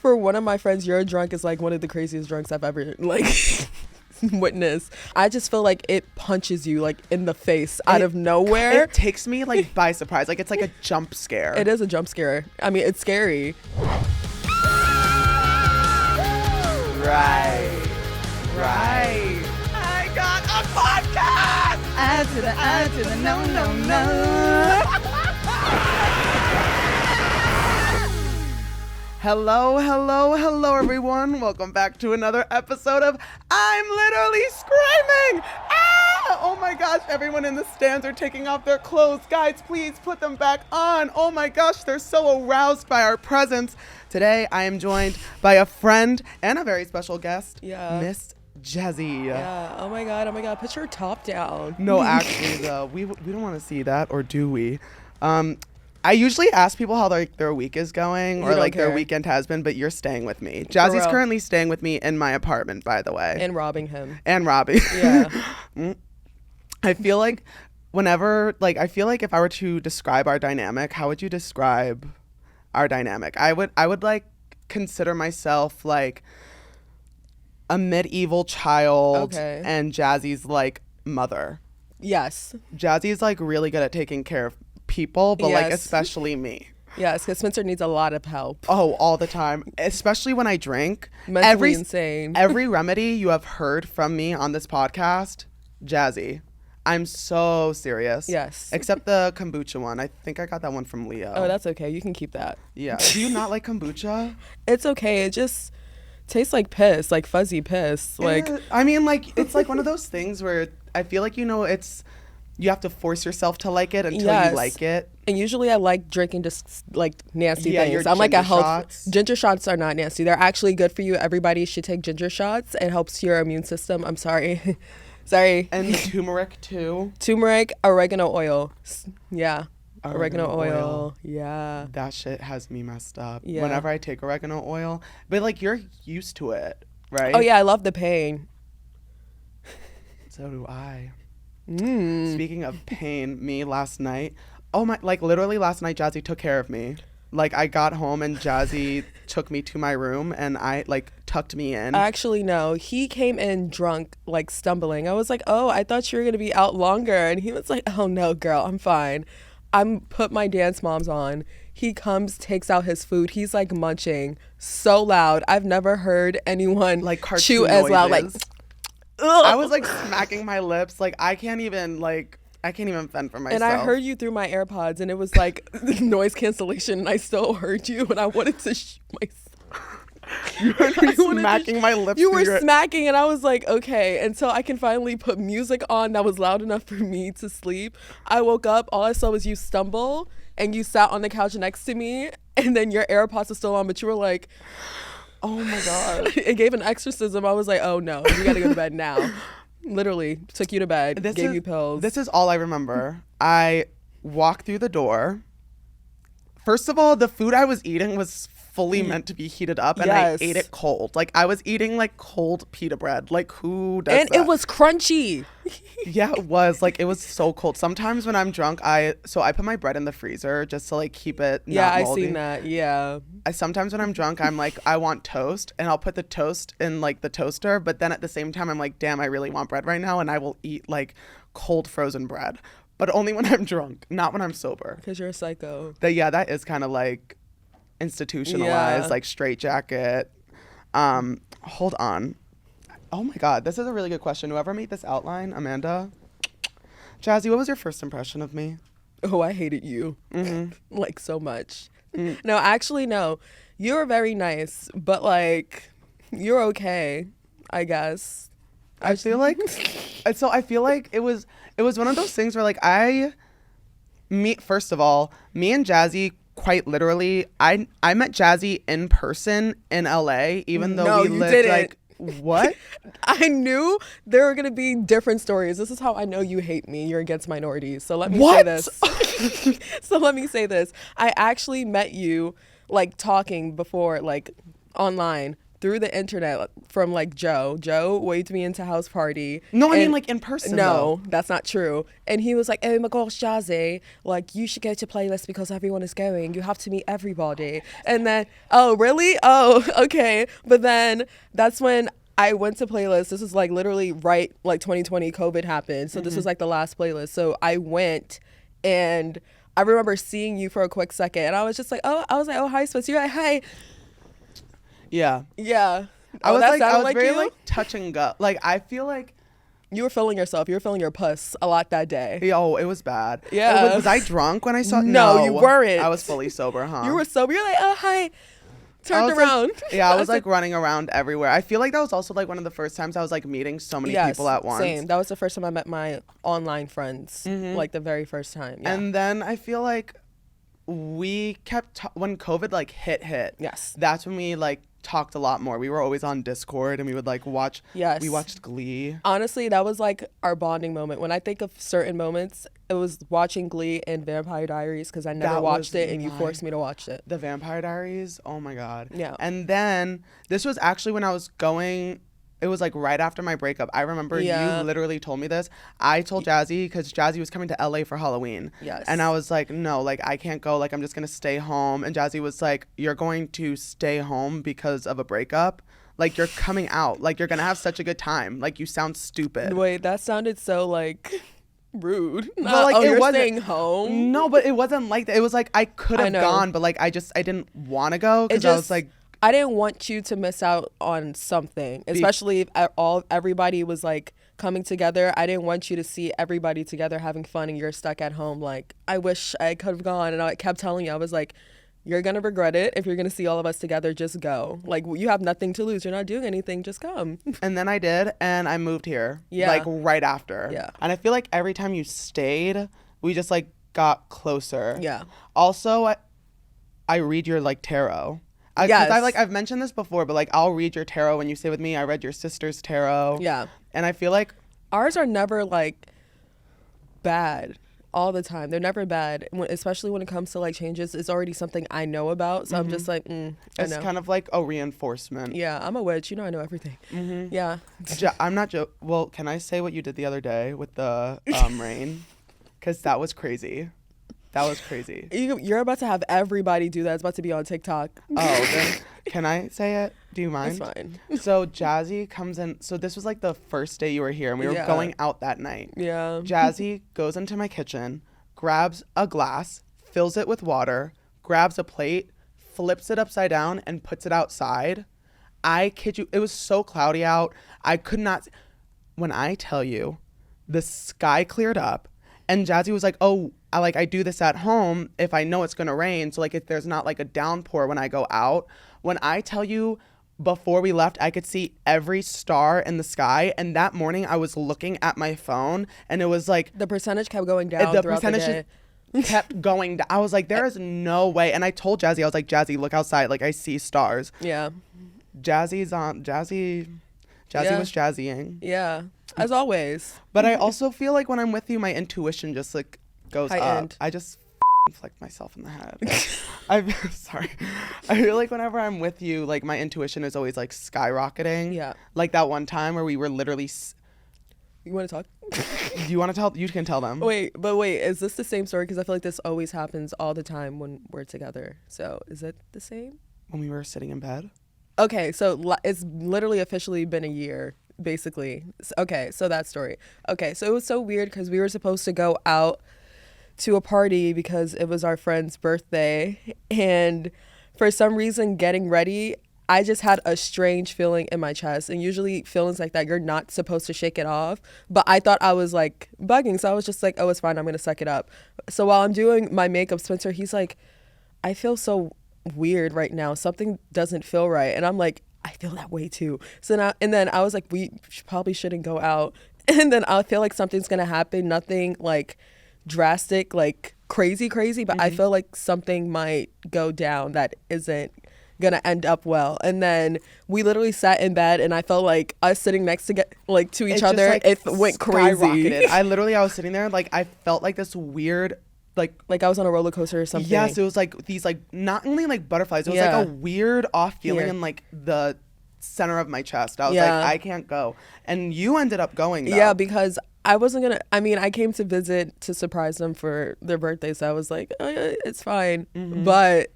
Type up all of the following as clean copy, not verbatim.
for one of my friends, your drunk is like one of the craziest drunks I've ever like witnessed. I just feel like it punches you like in the face out of nowhere. It takes me like by surprise. Like it's like a jump scare. It is a jump scare. I mean, it's scary. Right. I got a podcast. I to the no. Hello, everyone. Welcome back to another episode of I'm Literally Screaming. Ah! Oh my gosh, everyone in the stands are taking off their clothes. Guys, please put them back on. Oh my gosh, they're so aroused by our presence. Today, I am joined by a friend and a very special guest, Miss Jazzy. Yeah. Oh my god. Put your top down. No, actually, though, we don't want to see that, or do we? I usually ask people how their week is going or like their weekend has been, but you're staying with me. Jazzy's currently staying with me in my apartment, by the way. And robbing him. Yeah. I feel like if I were to describe our dynamic, how would you describe our dynamic? I would like consider myself like a medieval child and Jazzy's like mother. Yes. Jazzy's like really good at taking care of people, but like especially me. Yes, because Spencer needs a lot of help. Oh, all the time, especially when I drink. Mentally insane. Every remedy you have heard from me on this podcast, Jazzy. I'm so serious. Yes. Except the kombucha one. I think I got that one from Leo. Oh, that's okay. You can keep that. Yeah. Do you not like kombucha? It's okay. It just tastes like piss, like fuzzy piss. Like I mean, like it's like one of those things where I feel like you have to force yourself to like it until you like it. And usually I like drinking just like nasty things. I'm like a health shots. Ginger shots are not nasty. They're actually good for you. Everybody should take ginger shots. It helps your immune system. I'm sorry. Sorry. And the turmeric too. Turmeric, oregano oil. Yeah. Oregano oil. Yeah. That shit has me messed up. Yeah. Whenever I take oregano oil. But like you're used to it, right? Oh yeah, I love the pain. So do I. Speaking of pain, me last night, literally last night Jazzy took care of me. Like I got home and Jazzy took me to my room and I like tucked me in. Actually, no, he came in drunk, like stumbling. I was like, oh, I thought you were gonna be out longer, and he was like, oh no, girl, I'm fine. I'm put my dance moms on. He comes, takes out his food. He's like munching so loud. I've never heard anyone like chew as loud. Like ugh. I was like smacking my lips. Like I can't even fend for myself. And I heard you through my AirPods, and it was like noise cancellation, and I still heard you, and I wanted to shoot myself. You were smacking my lips. You were smacking, and I was like, okay, until I can finally put music on that was loud enough for me to sleep. I woke up, all I saw was you stumble, and you sat on the couch next to me, and then your AirPods are still on, but you were like, oh my God. It gave an exorcism. I was like, oh no, you gotta go to bed now. Literally took you to bed, gave you pills. This is all I remember. I walked through the door. First of all, the food I was eating was fully meant to be heated up, and I ate it cold. Like I was eating like cold pita bread. Like who does that? And it was crunchy. Yeah, it was. Like it was so cold. Sometimes when I'm drunk, I put my bread in the freezer just to like keep it not moldy. I seen that. Yeah. Sometimes when I'm drunk, I'm like, I want toast, and I'll put the toast in like the toaster, but then at the same time I'm like, damn, I really want bread right now, and I will eat like cold frozen bread. But only when I'm drunk, not when I'm sober. Because you're a psycho. That is kind of like institutionalized, like straitjacket. Hold on. Oh my God, this is a really good question. Whoever made this outline, Amanda. Jazzy, what was your first impression of me? Oh, I hated you. Like so much. No, actually, no. You were very nice, but like, you're okay, I guess. I feel like it was one of those things where like first of all, me and Jazzy quite literally, I met Jazzy in person in LA, even though we lived didn't. Like what? I knew there were gonna be different stories. This is how I know you hate me. You're against minorities. So let me say this. I actually met you like talking before, like online through the internet from like Joe. Joe waved me into house party. No, I mean like in person. No, though. that's not true. And he was like, oh my gosh, Jazzy, like you should go to playlist because everyone is going. You have to meet everybody. And then, oh, really? Oh, okay. But then that's when I went to playlist. This was like literally right like 2020 COVID happened. So this was like the last playlist. So I went and I remember seeing you for a quick second and I was just like, oh, hi, Spence. You're like, hi. Yeah. Yeah. I was like, I was like very you? like touch and go. Like, I feel like. You were feeling yourself. You were feeling your puss a lot that day. Oh, it was bad. Yeah. Was I drunk when I saw? No, you weren't. I was fully sober, huh? You were sober. You're like, oh, hi. Turned around. Like, I was like running around everywhere. I feel like that was also like one of the first times I was like meeting so many people at once. Same. That was the first time I met my online friends. Like the very first time. Yeah. And then I feel like we kept when COVID like hit. Yes. That's when we like talked a lot more. We were always on Discord and we would like watch. Yes. We watched Glee. Honestly, that was like our bonding moment. When I think of certain moments, it was watching Glee and Vampire Diaries because I never watched it and you forced me to watch it. The Vampire Diaries. Oh my God. Yeah. And then this was actually when I was going. It was like right after my breakup. I remember you literally told me this. I told Jazzy because Jazzy was coming to LA for Halloween. Yes. And I was like, no, like I can't go. Like I'm just going to stay home. And Jazzy was like, you're going to stay home because of a breakup. Like you're coming out. Like you're going to have such a good time. Like you sound stupid. Wait, that sounded so like rude. But like you're wasn't staying home. No, but it wasn't like that. It was like I could have gone, but like I didn't want to go because I was like, I didn't want you to miss out on something, especially if everybody was like coming together. I didn't want you to see everybody together having fun and you're stuck at home. Like, I wish I could have gone. And I kept telling you, I was like, you're going to regret it. If you're going to see all of us together, just go. Like, you have nothing to lose. You're not doing anything. Just come. And then I did. And I moved here. Yeah. Like right after. Yeah. And I feel like every time you stayed, we just like got closer. Yeah. Also, I read your like tarot. Yes. I've mentioned this before, but like I'll read your tarot when you stay with me. I read your sister's tarot. Yeah. And I feel like ours are never like bad all the time. They're never bad, especially when it comes to like changes. It's already something I know about, so I'm just like, it's kind of like a reinforcement. Yeah, I'm a witch. You know, I know everything. Yeah. I'm not Well, can I say what you did the other day with the rain? Because that was crazy. That was crazy. You're about to have everybody do that. It's about to be on TikTok. Oh, then can I say it? Do you mind? It's fine. So Jazzy comes in. So this was like the first day you were here and we were going out that night. Yeah. Jazzy goes into my kitchen, grabs a glass, fills it with water, grabs a plate, flips it upside down and puts it outside. I kid you. It was so cloudy out. I could not. When I tell you, the sky cleared up and Jazzy was like, oh, I do this at home if I know it's going to rain. So like if there's not like a downpour when I go out. When I tell you before we left, I could see every star in the sky. And that morning I was looking at my phone and it was like. The percentage kept going down throughout the day. Kept going down. I was like, there is no way. And I told Jazzy, I was like, Jazzy, look outside. Like I see stars. Yeah. Jazzy was jazzying. Yeah. As always. But I also feel like when I'm with you, my intuition just like goes up. I just flicked myself in the head. I'm sorry. I feel like whenever I'm with you, like my intuition is always like skyrocketing. Yeah. Like that one time where we were literally. You want to talk? Do you want to tell? You can tell them. Wait, is this the same story? Because I feel like this always happens all the time when we're together. So is it the same? When we were sitting in bed? Okay, so it's literally officially been a year, basically. Okay, so that story. Okay, so it was so weird because we were supposed to go out to a party because it was our friend's birthday, and for some reason getting ready, I just had a strange feeling in my chest, and usually feelings like that you're not supposed to shake it off, but I thought I was like bugging, so I was just like, oh, it's fine, I'm gonna suck it up. So while I'm doing my makeup, Spencer, he's like, I feel so weird right now, something doesn't feel right, and I'm like, I feel that way too. So now, and then I was like, we probably shouldn't go out, and then I feel like something's gonna happen, nothing like drastic, like crazy, but I feel like something might go down that isn't gonna end up well. And then we literally sat in bed, and I felt like us sitting next to each other, like it went crazy. I was sitting there, like I felt like this weird, like I was on a roller coaster or something. Yes, it was like these like not only like butterflies, it was like a weird off feeling in like the center of my chest. I was like, I can't go. And you ended up going, though. Yeah, because I wasn't going to, I mean, I came to visit to surprise them for their birthday. So I was like, oh, yeah, it's fine. But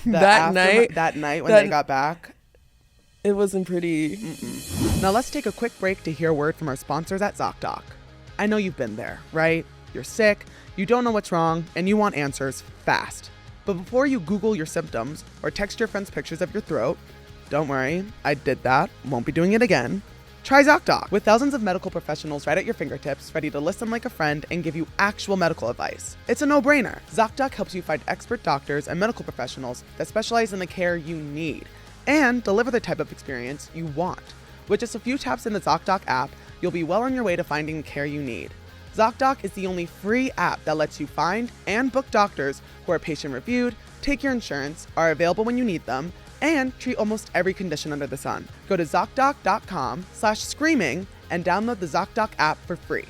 that night when they got back, it wasn't pretty. Now let's take a quick break to hear a word from our sponsors at ZocDoc. I know you've been there, right? You're sick, you don't know what's wrong, and you want answers fast. But before you Google your symptoms or text your friends pictures of your throat, don't worry, I did that, won't be doing it again. Try ZocDoc. With thousands of medical professionals right at your fingertips, ready to listen like a friend and give you actual medical advice. It's a no-brainer. ZocDoc helps you find expert doctors and medical professionals that specialize in the care you need and deliver the type of experience you want. With just a few taps in the ZocDoc app, you'll be well on your way to finding the care you need. ZocDoc is the only free app that lets you find and book doctors who are patient-reviewed, take your insurance, are available when you need them, and treat almost every condition under the sun. Go to ZocDoc.com/screaming and download the ZocDoc app for free.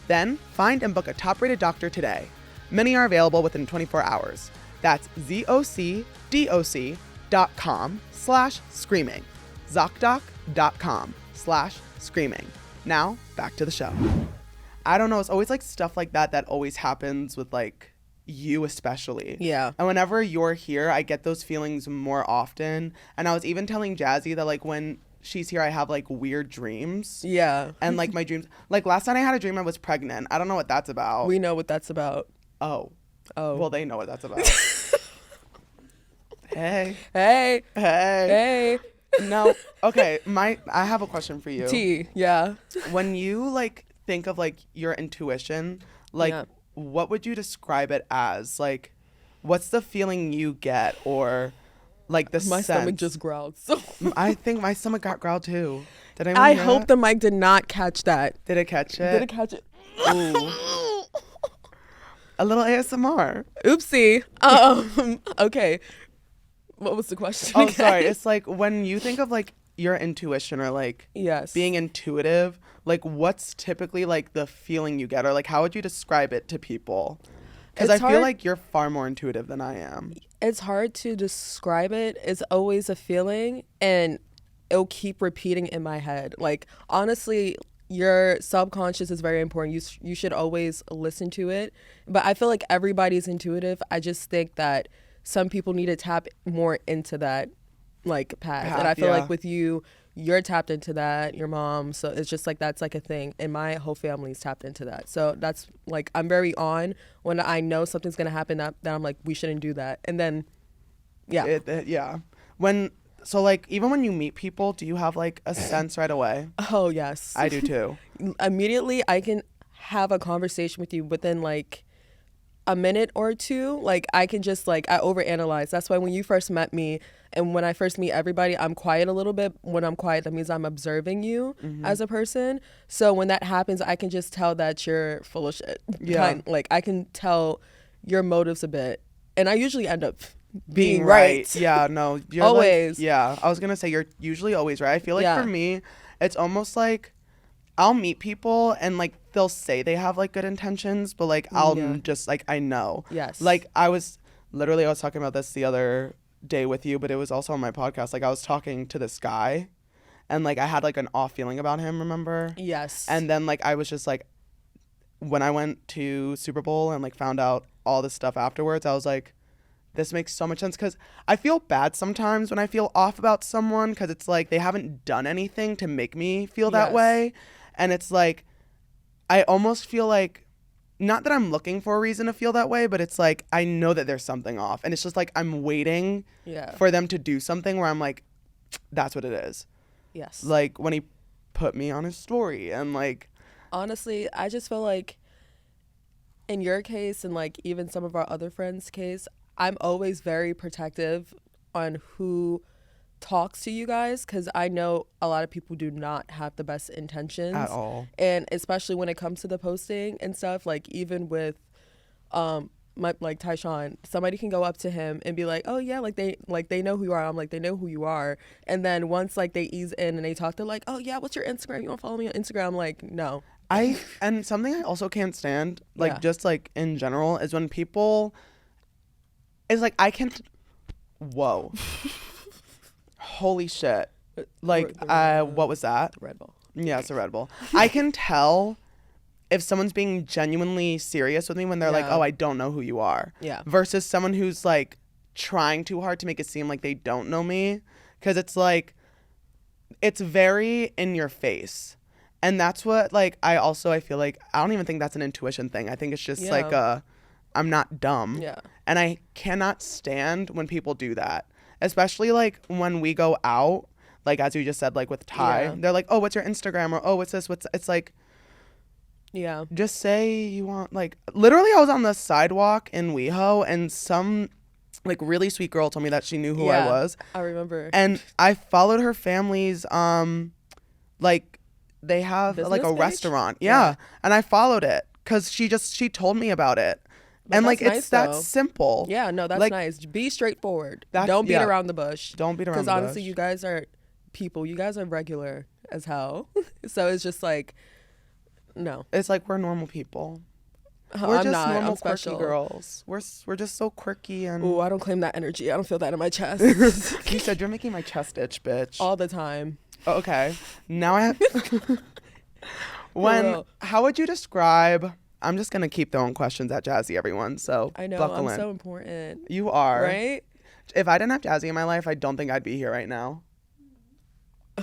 Then, find and book a top-rated doctor today. Many are available within 24 hours. That's ZocDoc.com/screaming. ZocDoc.com/screaming. Now, back to the show. I don't know, it's always like stuff like that always happens with like you especially. Yeah. And whenever you're here, I get those feelings more often. And I was even telling Jazzy that like when she's here, I have like weird dreams. Yeah. And like my dreams, like last night I had a dream I was pregnant. I don't know what that's about. We know what that's about. Oh. Well, they know what that's about. Hey. No. Okay. I have a question for you. Yeah. When you like think of like your intuition, like what would you describe it as? Like, what's the feeling you get, or like the my sense? stomach just growled. So I think my stomach got growled too. Did I hope the mic did not catch that. Did it catch it? Did it catch it? Ooh. A little ASMR. Oopsie. Okay. What was the question? Oh, again? sorry. It's like when you think of like your intuition or like being intuitive, like what's typically like the feeling you get, or like how would you describe it to people? Because I feel like you're far more intuitive than I am. It's hard to describe it. It's always a feeling, and it'll keep repeating in my head. Like, honestly, your subconscious is very important. You should always listen to it. But I feel like everybody's intuitive. I just think that some people need to tap more into that like path. And I feel like with you, you're tapped into that, your mom. So it's just like that's like a thing. And my whole family's tapped into that. So that's like I'm very on when I know something's going to happen that I'm like, we shouldn't do that. And then, So like even when you meet people, do you have like a sense right away? Oh, yes. I do too. Immediately I can have a conversation with you within like a minute or two. Like I can just like I overanalyze. That's why when you first met me and when I first meet everybody, I'm quiet a little bit. When I'm quiet, that means I'm observing you as a person. So when that happens, I can just tell that you're full of shit. Yeah. Like I can tell your motives a bit, and I usually end up being right. Yeah, no, you're always. Like, I was gonna say you're usually always right. I feel like for me, it's almost like I'll meet people and like they'll say they have like good intentions, but like I'll just like I know. Yes. Like I was talking about this the other day with you, but it was also on my podcast. Like I was talking to this guy, and like I had like an off feeling about him. Remember? Yes. And then like I was just like, when I went to Super Bowl and like found out all this stuff afterwards, I was like, this makes so much sense, because I feel bad sometimes when I feel off about someone, because it's like they haven't done anything to make me feel that way. And it's like, I almost feel like, not that I'm looking for a reason to feel that way, but it's like, I know that there's something off. And it's just like, I'm waiting for them to do something where I'm like, that's what it is. Yes. Like when he put me on his story and like. Honestly, I just feel like in your case and like even some of our other friends' case, I'm always very protective on who talks to you guys, because I know a lot of people do not have the best intentions at all, and especially when it comes to the posting and stuff. Like even with like Tyshawn, somebody can go up to him and be like, oh yeah, like they know who you are. I'm like, they know who you are. And then once like they ease in and they talk, they're like, oh yeah, what's your Instagram, you want to follow me on Instagram? I'm like, no. And something I also can't stand, like just like in general, is when people, it's like I can't, whoa. Holy shit. Like, what was that? Red Bull. Yeah, it's a Red Bull. I can tell if someone's being genuinely serious with me when they're like, oh, I don't know who you are. Yeah. Versus someone who's like trying too hard to make it seem like they don't know me. Because it's like, it's very in your face. And that's what, like, I feel like, I don't even think that's an intuition thing. I think it's just like I'm not dumb. Yeah. And I cannot stand when people do that. Especially like when we go out, like as you just said, like with Ty, they're like, oh, what's your Instagram? Or, oh, what's this? It's like, yeah, just say you want, like, literally I was on the sidewalk in WeHo and some like really sweet girl told me that she knew who I was. I remember. And I followed her family's, like they have business like a page? restaurant. Yeah. And I followed it because she told me about it. But and like, nice, it's that though. simple. Yeah, no, that's like, nice. Be straightforward. Don't beat around the bush. Don't beat around the bush. Because honestly, you guys are people. You guys are regular as hell. So it's just like, no. It's like we're normal people. Oh, We're I'm just not. normal I'm special. quirky girls. We're just so quirky and. Ooh, I don't claim that energy. I don't feel that in my chest. You said you're making my chest itch, bitch. All the time. Oh, okay. Now I have. Well, How would you describe? I'm just gonna keep throwing questions at Jazzy, everyone. So I know buckle I'm in. so important. You are Right? If I didn't have Jazzy in my life, I don't think I'd be here right now.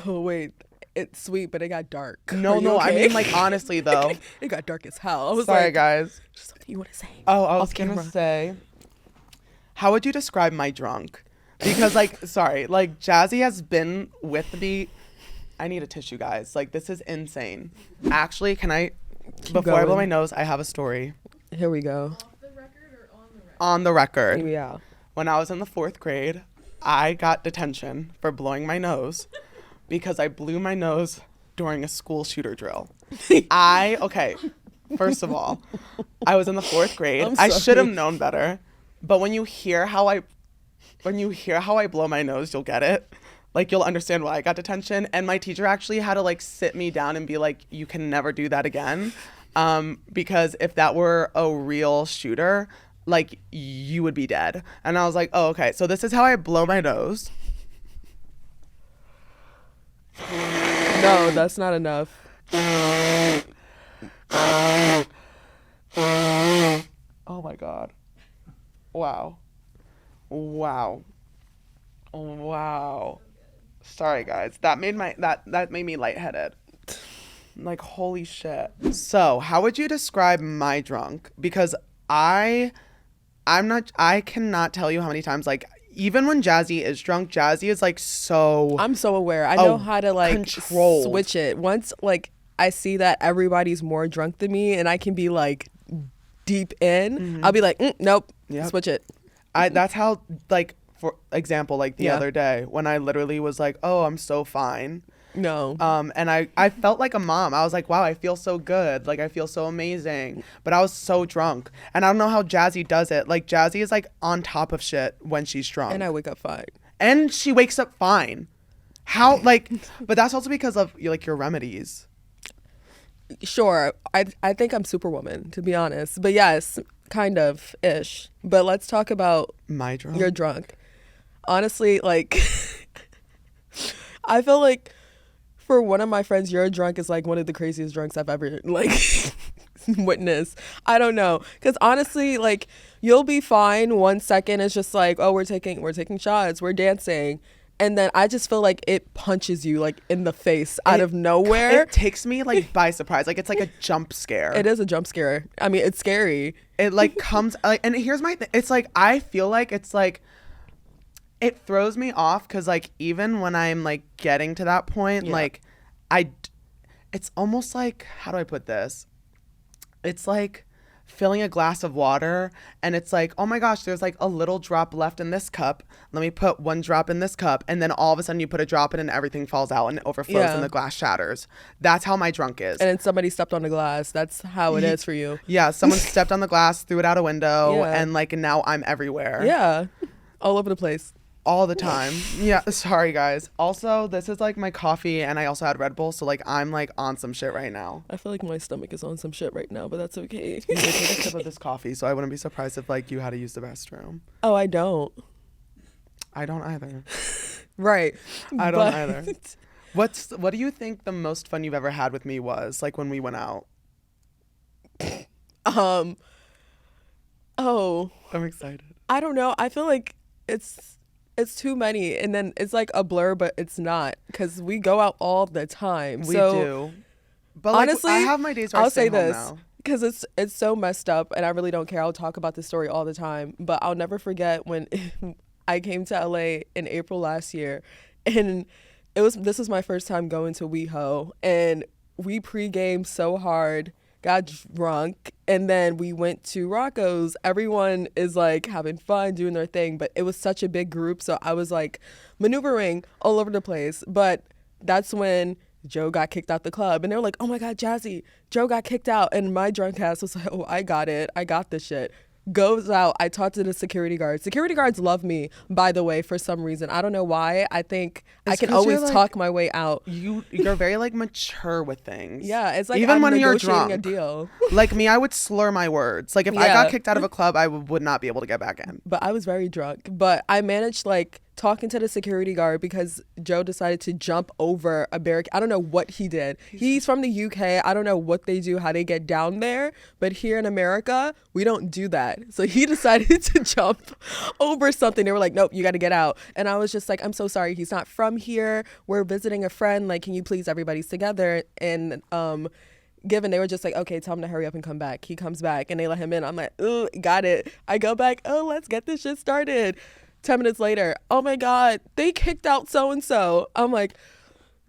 Oh wait, it's sweet, but it got dark. No, Are you no. I okay? mean, like, honestly though. It got dark as hell. I was Sorry, like, guys. "There's something you want to say?" Oh, I was Off gonna camera. say, how would you describe my drunk? Because like, sorry, like Jazzy has been with me. I need a tissue, guys. Like, this is insane. Actually, can I? Before I blow going. my nose, I have a story. Here we go. Off the record or on the record? On the record. Yeah. When I was in the 4th grade, I got detention for blowing my nose because I blew my nose during a school shooter drill. Okay, first of all, I was in the 4th grade. I'm I sorry. should have known better. But when you hear how I blow my nose, you'll get it. Like, you'll understand why I got detention. And my teacher actually had to like sit me down and be like, you can never do that again. Because if that were a real shooter, like, you would be dead. And I was like, oh, okay. So this is how I blow my nose. No, that's not enough. Oh my God. Wow. Wow. Wow. Sorry guys. That made me lightheaded. Like, holy shit. So, how would you describe my drunk? Because I cannot tell you how many times, like, even when Jazzy is drunk, Jazzy is like so I'm so aware. I know how to like controlled. switch it. Once like I see that everybody's more drunk than me and I can be like deep in, I'll be like, nope, Yep. switch it. That's how, like, for example, like the Yeah. other day when I literally was like, oh, I'm so fine. No. And I felt like a mom. I was like, wow, I feel so good. Like, I feel so amazing. But I was so drunk. And I don't know how Jazzy does it. Like, Jazzy is like on top of shit when she's drunk. And I wake up fine. And she wakes up fine. How, like, but that's also because of like your remedies. Sure. I think I'm Superwoman, to be honest. But yes, kind of ish. But let's talk about My drunk. you're drunk. Honestly, like I feel like for one of my friends, you're drunk is like one of the craziest drunks I've ever like witnessed. I don't know, because honestly, like you'll be fine 1 second. It's just like, oh, we're taking shots, we're dancing, and then I just feel like it punches you like in the face out of nowhere. It takes me like by surprise. Like, it's like a jump scare. It is a jump scare. I mean, it's scary. It like comes like, and here's my thing. It's like, I feel like it's like, it throws me off because like even when I'm like getting to that point, like it's almost like, how do I put this? It's like filling a glass of water and it's like, oh my gosh, there's like a little drop left in this cup. Let me put 1 drop in this cup. And then all of a sudden you put a drop in and everything falls out and it overflows and the glass shatters. That's how my drunk is. And then somebody stepped on the glass. That's how it is for you. Yeah, someone stepped on the glass, threw it out a window, Yeah. and like now I'm everywhere. Yeah. All over the place. All the time. Yeah, sorry guys. Also, this is like my coffee and I also had Red Bull, so like I'm like on some shit right now. I feel like my stomach is on some shit right now, but that's okay. You did take a sip of this coffee, so I wouldn't be surprised if like you had to use the restroom. Oh, I don't. I don't either. Right. I don't either. What do you think the most fun you've ever had with me was, like, when we went out? Oh, I'm excited. I don't know. I feel like it's too many, and then it's like a blur, but it's not, because we go out all the time. We do. But honestly, I have my days where I'll I stay say home this now. because it's so messed up, and I really don't care. I'll talk about this story all the time, but I'll never forget when I came to LA in April last year, and this was my first time going to WeHo, and we pre-gamed so hard, got drunk, and then we went to Rocco's. Everyone is like having fun, doing their thing, but it was such a big group, so I was like maneuvering all over the place. But that's when Joe got kicked out the club, and they were like, oh my God, Jazzy, Joe got kicked out, and my drunk ass was like, oh, I got this shit. Goes out. I talked to the security guards. Security guards love me, by the way, for some reason. I don't know why. I think I can always talk my way out. You're very like mature with things. Yeah, it's like even I'm when you're negotiating drunk, a deal. Like me, I would slur my words. Like if I got kicked out of a club, I would not be able to get back in. But I was very drunk. But I managed like talking to the security guard because Joe decided to jump over a barricade. I don't know what he did. He's from the UK. I don't know what they do, how they get down there. But here in America, we don't do that. So he decided to jump over something. They were like, nope, you got to get out. And I was just like, I'm so sorry. He's not from here. We're visiting a friend. Like, can you please, everybody's together? And given they were just like, okay, tell him to hurry up and come back. He comes back and they let him in. I'm like, ooh, got it. I go back, oh, let's get this shit started. 10 minutes later, oh my God, they kicked out so-and-so. I'm like,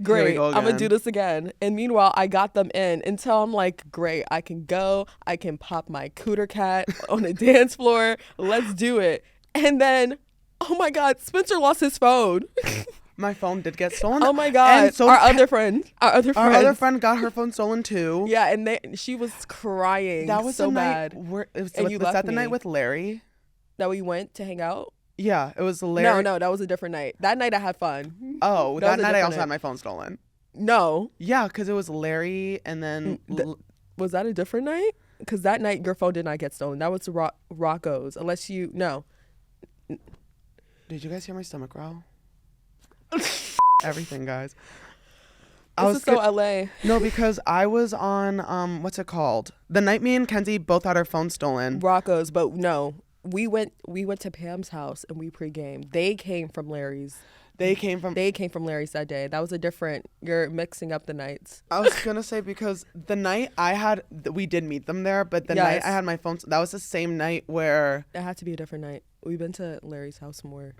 great, I'm gonna do this again. And meanwhile, I got them in until I'm like, great, I can go. I can pop my cooter cat on the dance floor. Let's do it. And then, oh my God, Spencer lost his phone. My phone did get stolen. Oh my God. And so our other friend got her phone stolen too. Yeah, and she was crying. That was so bad. Was that the night with Larry? That we went to hang out? Yeah, it was Larry. No, that was a different night. That night I had fun. Oh, that night I also had my phone stolen. No. Yeah, because it was Larry and then... was that a different night? Because that night your phone did not get stolen. That was Rocco's. Unless you... No. Did you guys hear my stomach growl? Everything, guys. This is so LA. No, because I was on, what's it called? The night me and Kenzie both had our phones stolen. Rocco's, but no. We went to Pam's house and we pre-gamed. They came from Larry's. They came from Larry's that day. That was a different. You're mixing up the nights. I was gonna say because the night we did meet them there, but the night I had my phone, that was the same night where it had to be a different night. We've been to Larry's house more.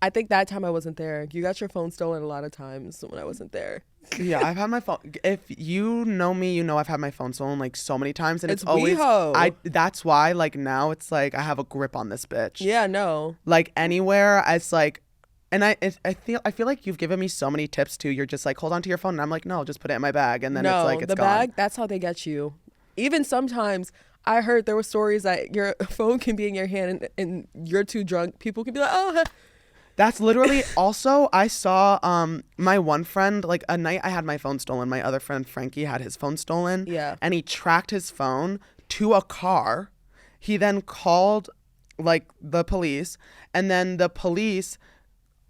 I think that time I wasn't there. You got your phone stolen a lot of times when I wasn't there. Yeah, I've had my phone. If you know me, you know I've had my phone stolen like so many times, and it's always WeHo. That's why like now it's like I have a grip on this bitch. Yeah, no. Like anywhere, it's like, and I feel like you've given me so many tips too. You're just like, hold on to your phone, and I'm like, no, just put it in my bag, and then it's like it's the gone. Bag. That's how they get you. Even sometimes. I heard there were stories that your phone can be in your hand and you're too drunk. People can be like, oh. That's literally also I saw my one friend, like a night I had my phone stolen. My other friend Frankie had his phone stolen. Yeah. And he tracked his phone to a car. He then called like the police, and then the police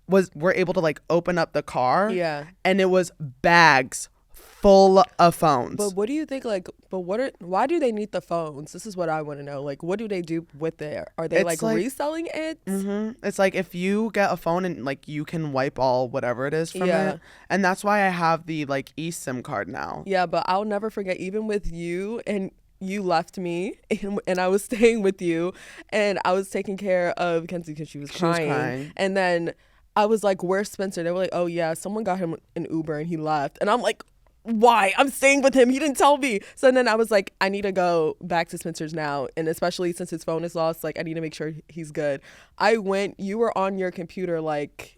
were able to like open up the car. Yeah. And it was bags full of phones. But what do you think, like, why do they need the phones? This is what I want to know. Like, what do they do with it? Are they like reselling it? Mm-hmm. It's like if you get a phone and like you can wipe all whatever it is from it. And that's why I have the like eSIM card now. Yeah, but I'll never forget, even with you, and you left me and I was staying with you and I was taking care of Kenzie because she was crying. And then I was like, where's Spencer? They were like, oh yeah, someone got him an Uber and he left. And I'm like, why? I'm staying with him. He didn't tell me. So then I was like, I need to go back to Spencer's now. And especially since his phone is lost, like I need to make sure he's good. I went, you were on your computer like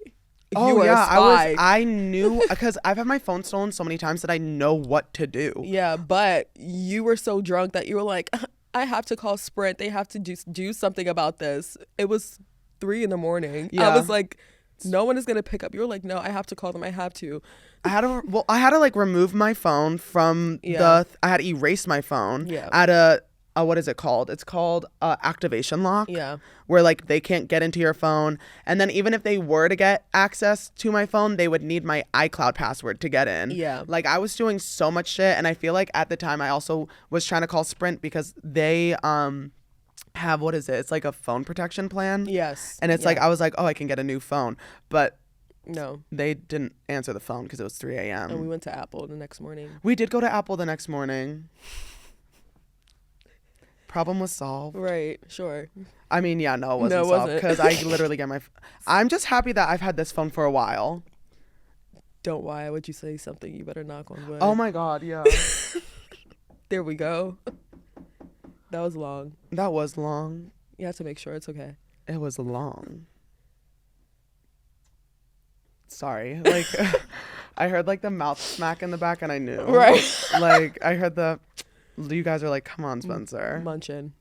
you were a spy. I knew because I've had my phone stolen so many times that I know what to do. Yeah, but you were so drunk that you were like, I have to call Sprint. They have to do something about this. It was 3 a.m. Yeah. I was like, no one is going to pick up. You were like, no, I have to call them. I have to. I had to like remove my phone from I had to erase my phone. Yeah. I had to what is it called? It's called activation lock. Yeah. Where like they can't get into your phone. And then even if they were to get access to my phone, they would need my iCloud password to get in. Yeah. Like I was doing so much shit. And I feel like at the time I also was trying to call Sprint because they have, what is it? It's like a phone protection plan. Yes. And it's like, I was like, oh, I can get a new phone. But no, they didn't answer the phone because it was 3 a.m. And we went to Apple the next morning. We did go to Apple the next morning. Problem was solved. Right. Sure. I mean, yeah, no, it wasn't solved because I literally get my... I'm just happy that I've had this phone for a while. Don't why would you say something? You better knock on wood. Oh my God, yeah. There we go. That was long. That was long. You have to make sure it's okay. It was long. Sorry. Like, I heard like the mouth smack in the back and I knew. Right. Like, I heard the... You guys are like, come on, Spencer. Munching.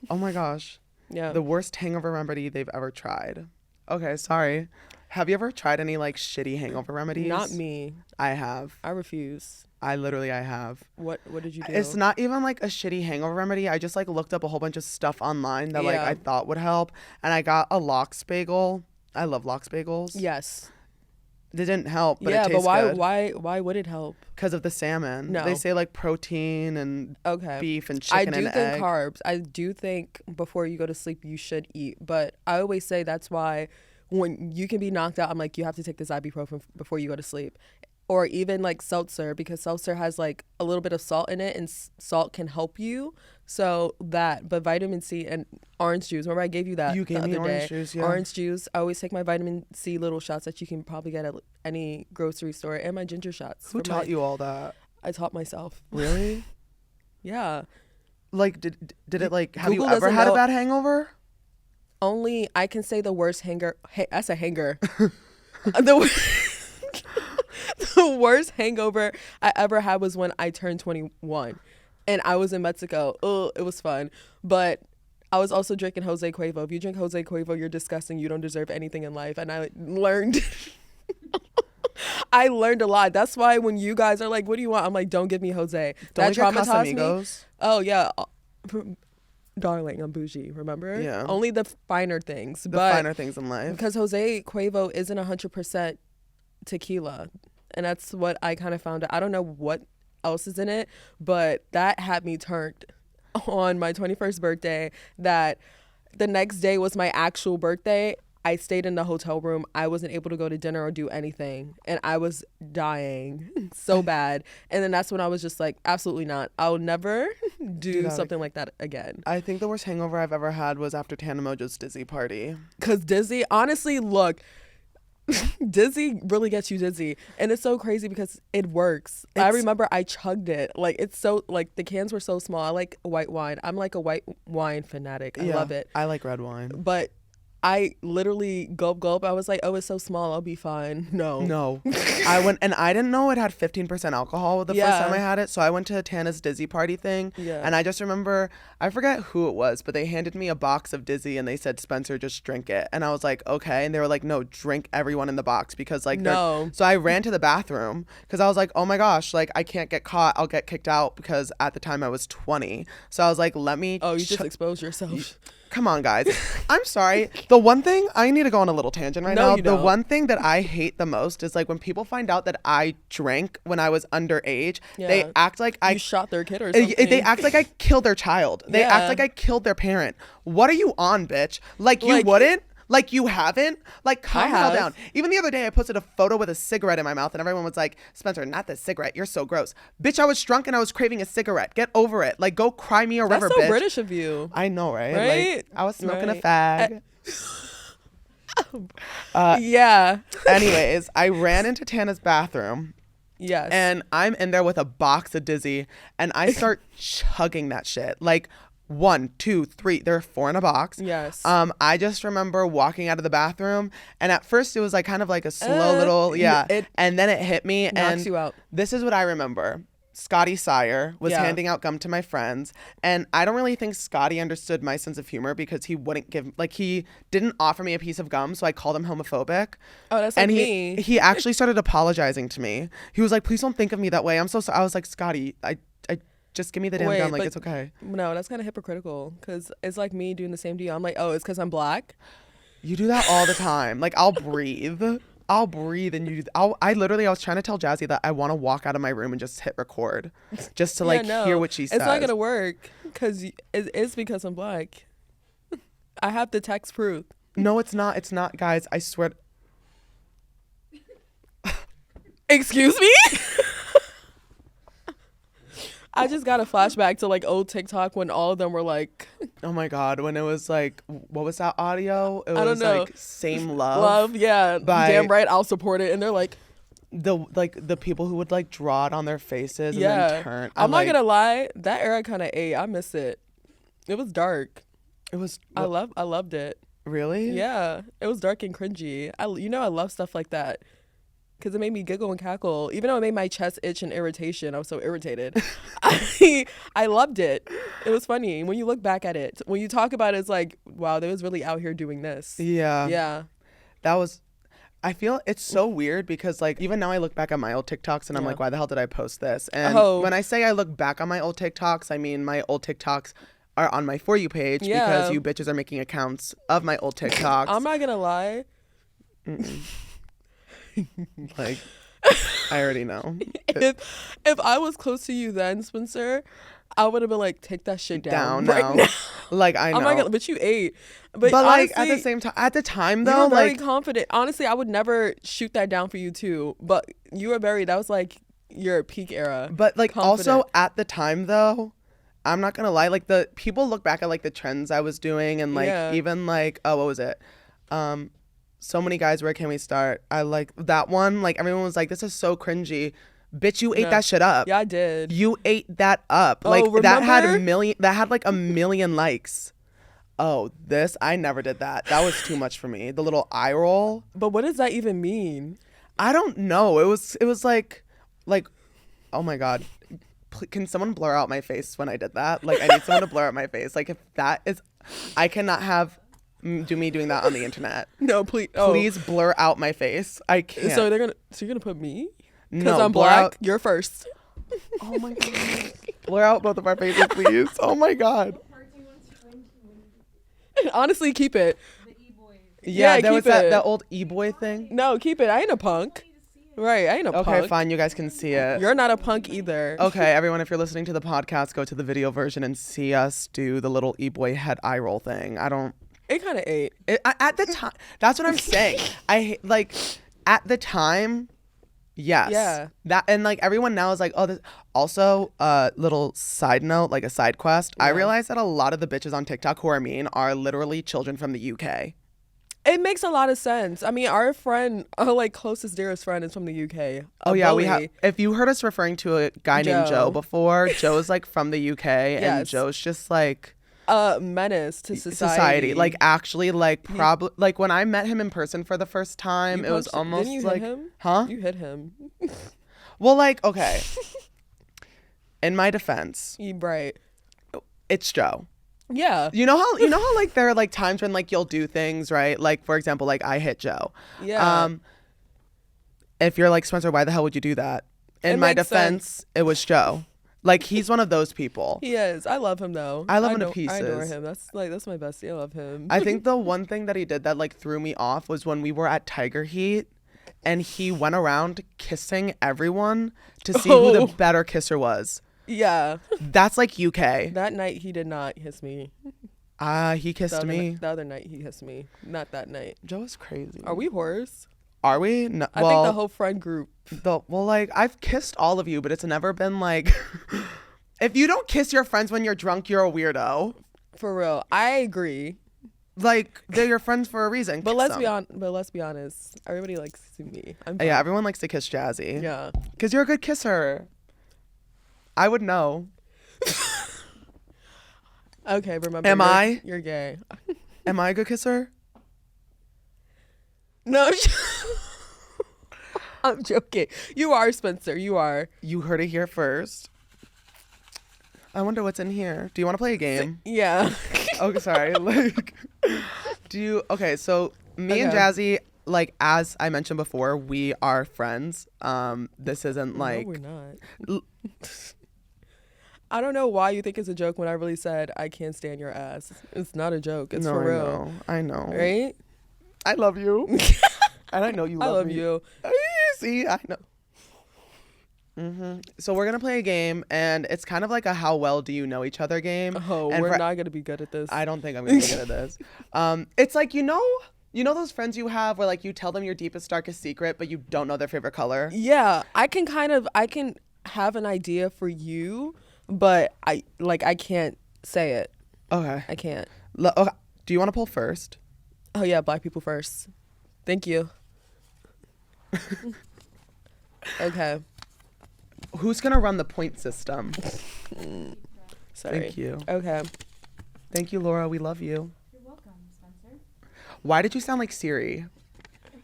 Oh my gosh. Yeah. The worst hangover remedy they've ever tried. Okay, sorry. Have you ever tried any like shitty hangover remedies? Not me. I have. I refuse. I have. What did you do? It's not even like a shitty hangover remedy. I just like looked up a whole bunch of stuff online that like I thought would help. And I got a lox bagel. I love lox bagels. Yes. It didn't help, but yeah, it tastes good. why would it help? Because of the salmon. No. They say like protein and beef and chicken and egg. I do think carbs. I do think before you go to sleep you should eat. But I always say that's why when you can be knocked out, I'm like, you have to take this ibuprofen before you go to sleep. Or even like seltzer, because seltzer has like a little bit of salt in it and salt can help you. So that, but vitamin C and orange juice. Remember I gave you that you gave the me other orange day. Juice, yeah. Orange juice. I always take my vitamin C little shots that you can probably get at any grocery store, and my ginger shots. Who taught you all that? I taught myself. Really? Yeah. Like, did it like, have Google you ever had a bad hangover? Only I can say the worst hanger. Hey, that's a hanger. The worst hangover I ever had was when I turned 21 and I was in Mexico. Oh, it was fun. But I was also drinking Jose Cuervo. If you drink Jose Cuervo, you're disgusting. You don't deserve anything in life. And I learned I learned a lot. That's why when you guys are like, what do you want? I'm like, don't give me Jose. That traumatized me. Oh, yeah. Darling, I'm bougie, remember? Yeah. Only the finer things. The finer things in life. Because Jose Cuervo isn't 100% tequila. And that's what I kind of found out. I don't know what else is in it, but that had me turned on my 21st birthday. That the next day was my actual birthday. I stayed in the hotel room. I wasn't able to go to dinner or do anything. And I was dying so bad. And then that's when I was just like, absolutely not. I'll never do something like that again. I think the worst hangover I've ever had was after Tana Mojo's Dizzy party. Because Dizzy, honestly, look, Dizzy really gets you dizzy. And it's so crazy because it works. I remember I chugged it. Like, it's so, like, the cans were so small. I like white wine. I'm like a white wine fanatic. I love it. I like red wine. But I literally gulp. I was like, oh, it's so small. I'll be fine. No. I went, and I didn't know it had 15% alcohol the first time I had it. So I went to Tana's Dizzy party thing. Yeah. And I just remember, I forget who it was, but they handed me a box of Dizzy and they said, Spencer, just drink it. And I was like, okay. And they were like, no, drink everyone in the box because like, no. So I ran to the bathroom because I was like, oh my gosh, like I can't get caught. I'll get kicked out because at the time I was 20. So I was like, let me. Oh, you just exposed yourself. Come on, guys. I'm sorry. The one thing, I need to go on a little tangent right now. The one thing that I hate the most is like when people find out that I drank when I was underage, they act like you shot their kid or something. They act like I killed their child. They act like I killed their parent. What are you on, bitch? Like you wouldn't? Like you haven't? Like calm the hell down. Even the other day I posted a photo with a cigarette in my mouth and everyone was like, Spencer, not the cigarette. You're so gross. Bitch, I was drunk and I was craving a cigarette. Get over it. Like go cry me a river, bitch. That's so British of you. I know, right? Like I was smoking a fag. Yeah. Anyways, I ran into Tana's bathroom. Yes. And I'm in there with a box of Dizzy and I start chugging that shit. Like 1, 2, 3. There are 4 in a box. Yes. I just remember walking out of the bathroom, and at first it was like kind of like a slow little and then it hit me knocks and you out. This is what I remember. Scotty Sire was handing out gum to my friends, and I don't really think Scotty understood my sense of humor because he wouldn't he didn't offer me a piece of gum, so I called him homophobic. Oh, that's like me. He actually started apologizing to me. He was like, "Please don't think of me that way. I'm so sorry." I was like, "Scotty, just give me the damn Wait, gun. Like, but- it's okay. No, that's kind of hypocritical because it's like me doing the same to you. I'm like, oh, it's because I'm black. You do that all the time. Like, I'll breathe and I was trying to tell Jazzy that I want to walk out of my room and just hit record just to like hear what she says. It's not gonna work because it's because I'm black. I have the text proof. No, it's not guys, I swear. Excuse me. I just got a flashback to like old TikTok when all of them were like, oh my god, when it was like, what was that audio? It was I don't know. like Same Love. Yeah, by- damn right, I'll support it. And they're like, the people who would like draw it on their faces and yeah. then turn. I'm not gonna lie, that era kind of ate. I miss it. It was dark. It was. I loved it. Really? Yeah, it was dark and cringy. I love stuff like that because it made me giggle and cackle. Even though it made my chest itch and irritation, I was so irritated. I loved it. It was funny when you look back at it. When you talk about it, it's like, wow, they was really out here doing this. Yeah. Yeah. That was. I feel it's so weird because like even now I look back at my old TikToks and I'm Yeah. like, why the hell did I post this? And Oh. when I say I look back on my old TikToks, I mean my old TikToks are on my For You page Yeah. because you bitches are making accounts of my old TikToks. I'm not gonna lie. Like, I already know. If I was close to you then, Spencer, I would have been like, take that shit down Down right now. now. Like, I know. I'm not gonna, but you ate. But like honestly, at the same time, at the time you though, were very like confident. Honestly, I would never shoot that down for you too. But you were that was like your peak era. but like also confident. at the time though, I'm not gonna lie, like the people look back at like the trends I was doing and like Yeah. even like what was it? So Many Guys, Where Can We Start? I like that one. Like everyone was like, this is so cringy. Bitch, you ate No. that shit up. Yeah, I did. You ate that up. Oh, Like that had remember? like a million likes. Oh, I never did that. That was too much for me. The little eye roll. But what does that even mean? I don't know. It was like, oh my God. Can someone blur out my face when I did that? Like, I need someone to blur out my face. Like, if that is, I cannot have do me doing that on the internet. No, please. Please blur out my face. I can't. So you're gonna put me? Because No, I'm blur black. out- You're first. Oh my God. Blur out both of our faces, please. Oh my God. Honestly, keep it. Yeah, there was keep it. that old e-boy thing. No, keep it. I ain't a punk. Right, I ain't a Okay, punk. fine. You guys can see it. You're not a punk either. Okay, everyone, if you're listening to the podcast, go to the video version and see us do the little e-boy head eye roll thing. It kind of ate. At the time, that's what I'm saying. At the time, yes. Yeah. That, and like everyone now is like, oh, this. Also, little side note, like a side quest. I Yeah. realized that a lot of the bitches on TikTok who are mean are literally children from the UK. It makes a lot of sense. I mean, our friend, our like closest, dearest friend is from the UK. Oh yeah, we bully. have. If you heard us referring to a guy named Joe Joe. before, Joe's like from the UK, and Yes. Joe's just like Menace to society. Like actually, like probably like when I met him in person for the first time, You it was punched- almost didn't you like, hit him? huh? You hit him. Well, like okay. In my defense, Right. it's Joe. Yeah. You know how like there are like times when like you'll do things right, like for example, like I hit Joe. Yeah. If you're like Spencer, why the hell would you do that? In It my makes defense, sense. it was Joe. Like he's one of those people. He is. I love him though. I love him to I adore pieces. him. That's my bestie. I love him. I think the one thing that he did that like threw me off was when we were at Tiger Heat and he went around kissing everyone to see who Oh. the better kisser was. Yeah. That's like UK. That night he did not kiss me. He kissed me. The other night he kissed me. Not that night. Joe is crazy. Are we whores? Are we? No, I think the whole friend group. like I've kissed all of you, but it's never been like if you don't kiss your friends when you're drunk, you're a weirdo. For real. I agree. Like they're your friends for a reason. But Kiss let's them. be honest. Everybody likes to see me. I'm Yeah, fine. everyone likes to kiss Jazzy. Yeah. Because you're a good kisser. I would know. Okay, remember. Am I? You're gay. Am I a good kisser? No. I'm joking. You are, Spencer. You are. You heard it here first. I wonder what's in here. Do you want to play a game? Yeah. Okay, sorry. Like, okay, so me and Okay. Jazzy, like, as I mentioned before, we are friends. This isn't like, No, we're not. I don't know why you think it's a joke when I really said I can't stand your ass. It's not a joke. It's no, for real. I know. Right? I love you. And I know you love me. I love you. See, I know. So we're going to play a game, and it's kind of like a how well do you know each other game. Oh, and we're not going to be good at this. I don't think I'm going to be good at this. It's like, you know those friends you have where like you tell them your deepest, darkest secret, but you don't know their favorite color? Yeah, I can have an idea for you, but I can't say it. Okay. I can't. Okay. Do you want to pull first? Oh yeah, black people first. Thank you. Okay. Who's going to run the point system? Sorry. Thank you. Okay. Thank you, Laura. We love you. You're welcome, Spencer. Why did you sound like Siri?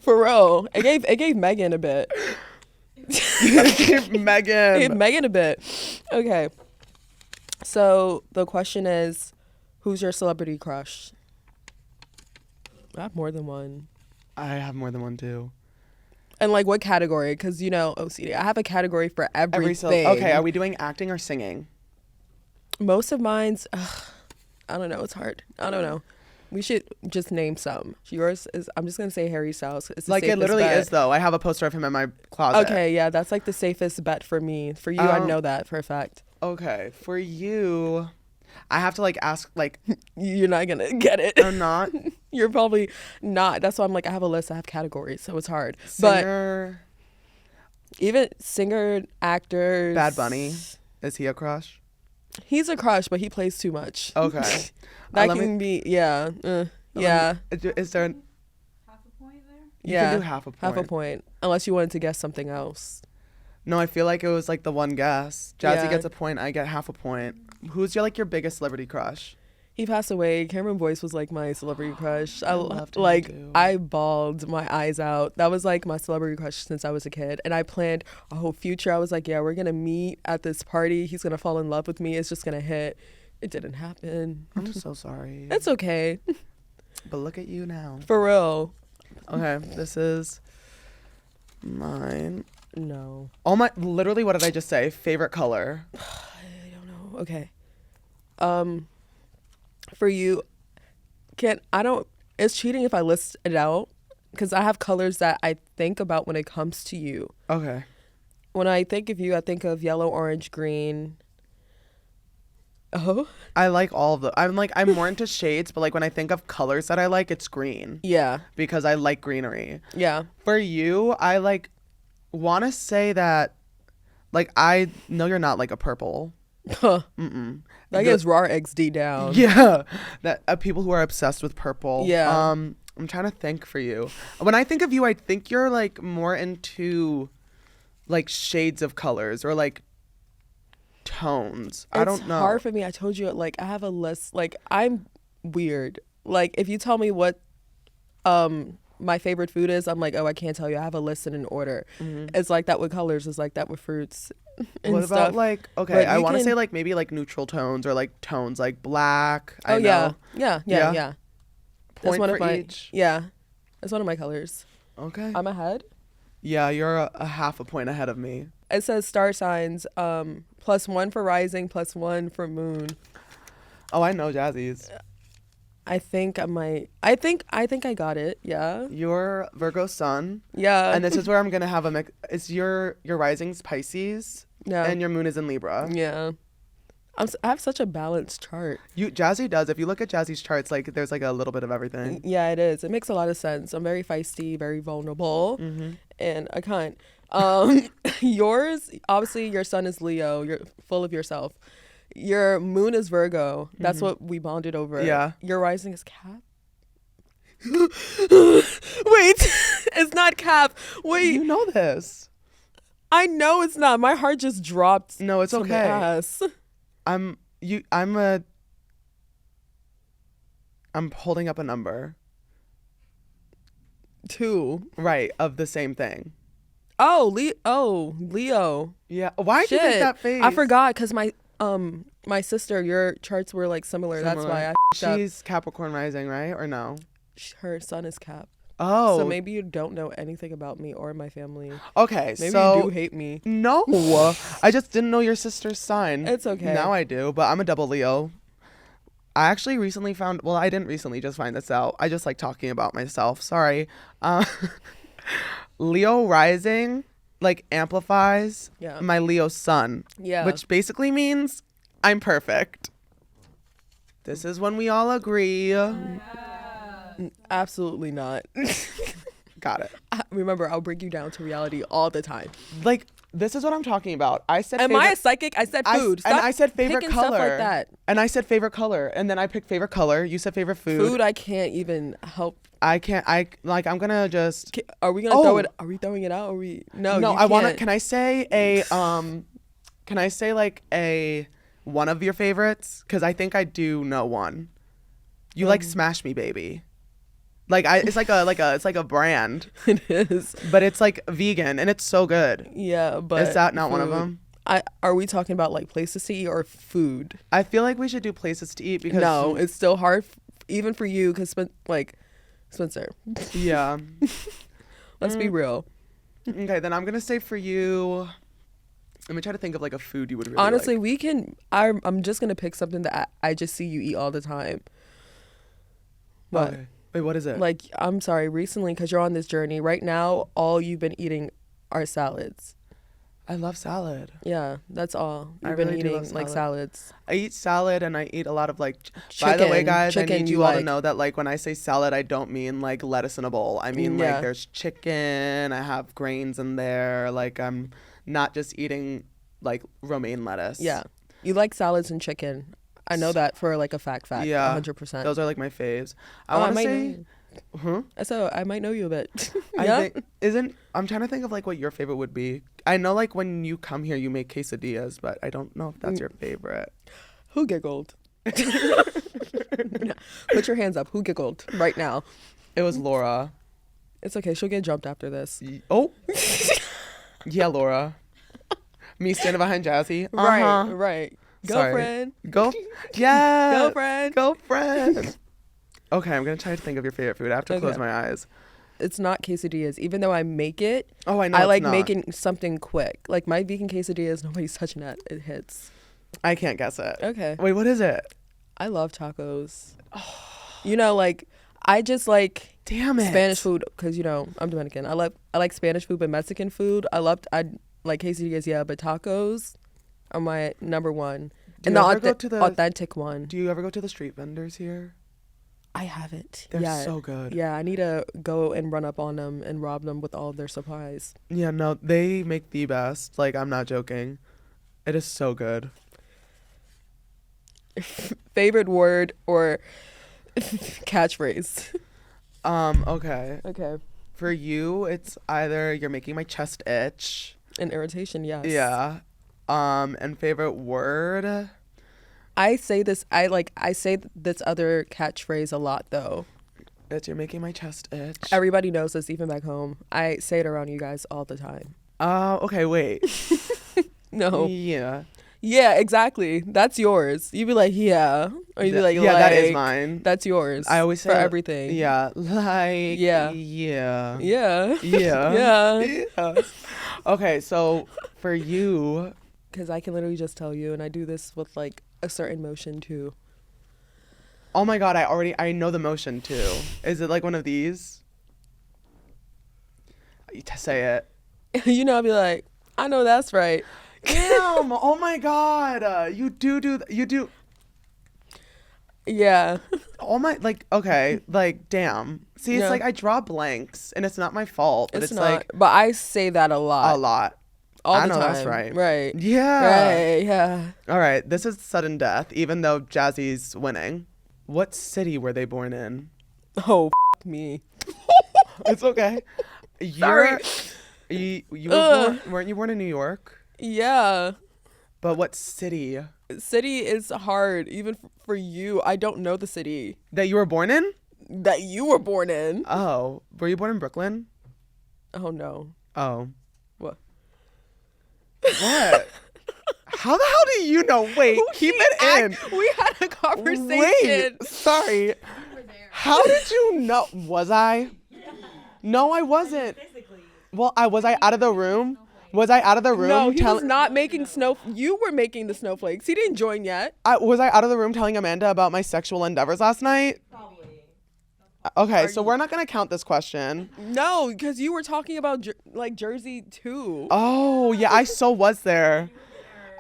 For real. It gave Megan a bit. Megan. It gave Megan a bit. Okay. So the question is, who's your celebrity crush? I have more than one. I have more than one too. And like what category? Because OCD. I have a category for everything. Okay, are we doing acting or singing? Most of mine's, I don't know. It's hard. I don't know. We should just name some. Yours is, I'm just going to say Harry Styles. It's the Like it safest literally bet. is though. I have a poster of him in my closet. Okay, yeah, that's like the safest bet for me. For you, I know that for a fact. Okay, for you, I have to like ask like You're not going to get it. I'm not. You're probably not. That's why I'm like, I have a list. I have categories, so it's hard. Singer, But even singer, actors. Bad Bunny. Is he a crush? He's a crush, but he plays too much. Okay. That Let can me- be, yeah. Yeah. Is there? Half a point there? You Yeah. can do half a point. Half a point. Unless you wanted to guess something else. No, I feel like it was like the one guess. Jazzy Yeah. gets a point. I get half a point. Who's your biggest celebrity crush? He passed away. Cameron Boyce was like my celebrity crush. I loved him like too. I bawled my eyes out. That was like my celebrity crush since I was a kid. And I planned a whole future. I was like, yeah, we're gonna meet at this party. He's gonna fall in love with me. It's just gonna hit. It didn't happen. I'm so sorry. It's okay. But look at you now. For real. Okay, this is mine. No. Literally, what did I just say? Favorite color. I don't know. Okay. For you, it's cheating if I list it out because I have colors that I think about when it comes to you. Okay. When I think of you, I think of yellow, orange, green. Oh? I like all of them. I'm more into shades, but like when I think of colors that I like, it's green Yeah. because I like greenery. Yeah. For you, I want to say that I know you're not like a purple. Huh. That gets raw XD down. Yeah, that people who are obsessed with purple. Yeah. I'm trying to think for you. When I think of you, I think you're like more into like shades of colors or like tones. I don't know. It's hard for me. I told you, like, I have a list. Like, I'm weird. Like, if you tell me what my favorite food is, I'm like, oh, I can't tell you. I have a list in an order. It's like that with colors. It's like that with fruits and What stuff. about okay, But I you want to can- say like maybe like neutral tones or like tones like black. Oh, I know. yeah. Yeah? That's Point one for of my each. Yeah. That's one of my colors. Okay. I'm ahead. Yeah, you're a half a point ahead of me. It says star signs, +1 for rising, +1 for moon. Oh, I know Jazzy's. I think I got it. Yeah. You're Virgo sun. Yeah. And this is where I'm gonna have a mix. It's your rising's Pisces, Yeah. and your moon is in Libra. Yeah. I have such a balanced chart. Jazzy does. If you look at Jazzy's charts, like there's like a little bit of everything. Yeah, it is. It makes a lot of sense. I'm very feisty, very vulnerable, and a cunt. Yours, obviously, your sun is Leo. You're full of yourself. Your moon is Virgo. That's what we bonded over. Yeah. Your rising is Cap. Wait, it's not Cap. Wait, You know this. I know it's not. My heart just dropped. No, it's to the okay. ass. I'm holding up a number. 2. Right, of the same thing. Oh, Leo. Yeah. Why did you make Shit. that face? I forgot because my sister, your charts were like similar. That's why I f***ed up. She's Capricorn rising, right? Or no? Her sun is Cap. Oh. So maybe you don't know anything about me or my family. Okay, Maybe so you do hate me. no, I just didn't know your sister's sign. It's okay. Now I do, but I'm a double Leo. I actually recently found, well, I didn't recently just find this out. I just like talking about myself. Sorry. Leo rising like amplifies my Leo sun. Yeah. Which basically means I'm perfect. This is when we all agree. Absolutely not. Got it. Remember, I'll bring you down to reality all the time. Like, this is what I'm talking about. I said Am I a psychic? I said food. and I said favorite picking color. stuff like that. And I said favorite color. And then I picked favorite color. You said favorite food. Food, I can't even help. I'm gonna just. Are we gonna throw it? Are we throwing it out? Or are we? No, No, you I want to. can't. Can I say a Can I say like a one of your favorites? Because I think I do know one. You like Smash Me Baby. Like it's like a brand. It is. But it's like vegan and it's so good. Yeah, but Is that not one of them? Are we talking about like places to eat or food? I feel like we should do places to eat because No, it's still hard, even for you, because Spencer. Yeah. Let's be real. Okay, then I'm gonna say for you. Let me try to think of like a food you would really Honestly, like. we can. I'm just gonna pick something that I just see you eat all the time. What? Okay. Wait, what is it? Like, I'm sorry, recently, because you're on this journey. Right now, all you've been eating are salads. I love salad. Yeah, that's all. I You've been really do love eating, like, salad. salads. I eat salad and I eat a lot of like. By the way, guys, I need you all to know that like when I say salad, I don't mean like lettuce in a bowl. I mean like there's chicken. I have grains in there. Like I'm not just eating like romaine lettuce. Yeah, you like salads and chicken. I know that for like a fact. Yeah, 100%. Those are like my faves. I want to say. So I might know you a bit. Yeah. I'm trying to think of like what your favorite would be. I know like when you come here you make quesadillas, but I don't know if that's your favorite. Who giggled? Put your hands up. Who giggled right now? It was Laura. It's okay. She'll get jumped after this. Oh. Yeah, Laura. Me standing behind Jazzy. Right. Girlfriend. Go. Yeah. Girlfriend. Girlfriend. Okay, I'm going to try to think of your favorite food. I have to close my eyes. It's not quesadillas. Even though I make it, I know I it's like not. making something quick. Like my vegan quesadillas, nobody's touching that. It hits. I can't guess it. Okay. Wait, what is it? I love tacos. You know, like I just like Damn it. Spanish food because I'm Dominican. I like Spanish food, but Mexican food I like quesadillas, yeah, but tacos are my number one. Do And you the ever go to the- authentic one. Do you ever go to the street vendors here? I haven't. They're so good. Yeah, I need to go and run up on them and rob them with all of their supplies. Yeah, no, they make the best. Like, I'm not joking. It is so good. Favorite word or catchphrase? Okay. Okay. For you, it's either you're making my chest itch. An irritation, yes. Yeah. And favorite word? I say this other catchphrase a lot though. It's you're making my chest itch. Everybody knows this, even back home. I say it around you guys all the time. Okay, wait. No. Yeah. Yeah, exactly. That's yours. You'd be like, yeah. Or you'd be like, yeah, that is mine. That's yours. I always say for it. everything. Yeah. Like. Yeah. Yeah. Yeah. Yeah. Yeah. Okay, so for you. Because I can literally just tell you, and I do this with like a certain motion too. Oh my God, I know the motion too. Is it like one of these? Say it. I'll be like, I know that's right. Damn! Oh my God! You do. Yeah. Oh my, like, okay, like, damn. See, it's Yeah. like I draw blanks, and it's not my fault, but it's not, like but I say that a lot. a lot. All I the know time. that's right. Right. Yeah. Right. Yeah. All right, this is sudden death, even though Jazzy's winning. What city were they born in? Oh, me. It's okay. Sorry. You were born, weren't you born in New York? Yeah. But what city? City is hard, even for you. I don't know the city That you were born in? that you were born in. Oh, were you born in Brooklyn? Oh no. Oh. What? What? How the hell do you know? Wait, keep it in. We had a conversation. Wait, sorry. You were there. How did you know? Was I? No, I wasn't. Physically. Well, was I out of the room? Was I out of the room? No, he was not making snow. You were making the snowflakes. He didn't join yet. Was I out of the room telling Amanda about my sexual endeavors last night? Probably. Okay, so we're not gonna count this question. No, because you were talking about Jersey too. Oh yeah, I so was there.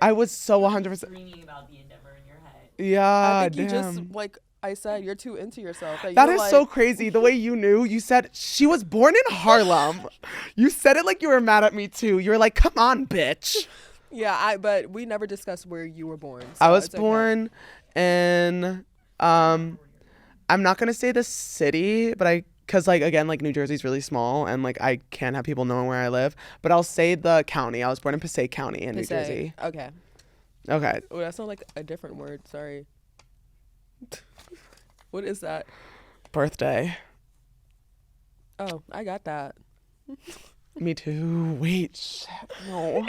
I was so 100%. Dreaming about the endeavor in your head. Yeah, I think you just damn. like I said, you're too into yourself. That is so crazy. The way you knew, you said she was born in Harlem. You said it like you were mad at me too. You were like, "Come on, bitch." Yeah, but we never discussed where you were born. So I was it's okay. born in I'm not gonna say the city, but cause like again, like New Jersey's really small and like I can't have people knowing where I live. But I'll say the county. I was born in Passaic County in New Jersey. Okay. Okay. Oh, that sounds like a different word. Sorry. What is that? Birthday. Oh, I got that. Me too. Wait, shit. No.